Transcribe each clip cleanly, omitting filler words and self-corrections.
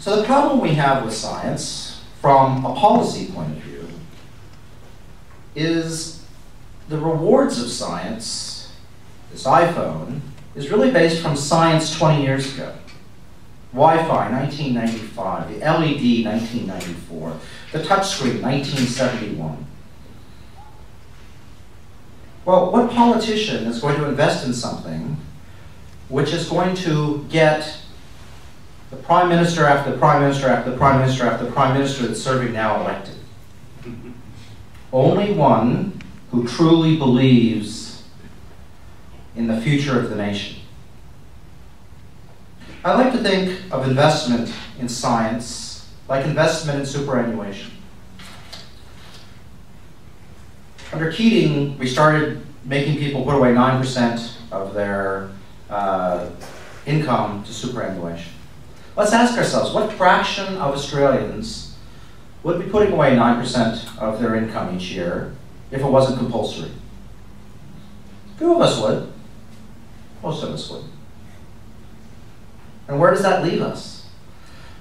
So the problem we have with science, from a policy point of view, is the rewards of science, this iPhone, is really based from science 20 years ago. Wi-Fi, 1995, the LED, 1994, the touchscreen, 1971. Well, what politician is going to invest in something which is going to get the Prime Minister after the Prime Minister after the Prime Minister after the Prime Minister that's serving now elected? Only one who truly believes in the future of the nation. I like to think of investment in science like investment in superannuation. Under Keating, we started making people put away 9% of their income to superannuation. Let's ask ourselves, what fraction of Australians would be putting away 9% of their income each year if it wasn't compulsory? Few of us would. Most of us would. And where does that leave us?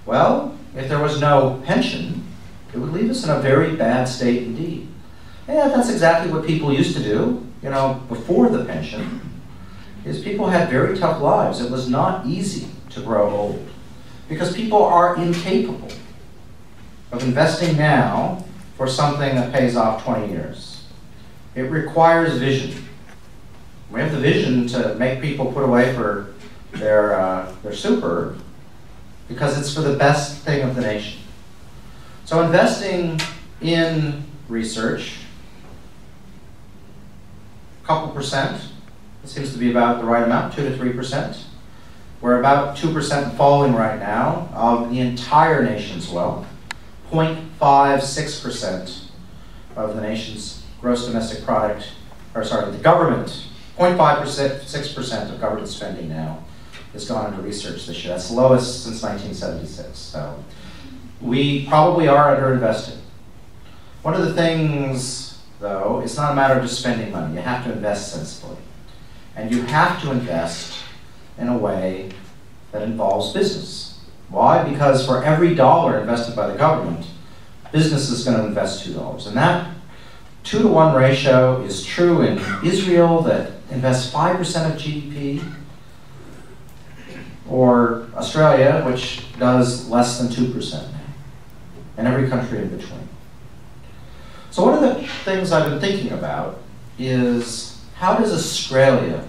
Well, if there was no pension, it would leave us in a very bad state indeed. Yeah, that's exactly what people used to do, before the pension, is people had very tough lives. It was not easy to grow old because people are incapable of investing now for something that pays off 20 years. It requires vision. We have the vision to make people put away for their super because it's for the best thing of the nation. So investing in research, a couple percent, it seems to be about the right amount, 2 to 3%. We're about 2% falling right now of the entire nation's wealth. 0.56% of the nation's gross domestic product, the government, 0.56% of government spending now has gone into research this year. That's the lowest since 1976. So we probably are underinvested. One of the things, though, it's not a matter of just spending money. You have to invest sensibly. And you have to invest in a way that involves business. Why? Because for every dollar invested by the government, business is going to invest $2. And that 2-to-1 ratio is true in Israel, that invests 5% of GDP, or Australia, which does less than 2% now, and every country in between. So one of the things I've been thinking about is, how does Australia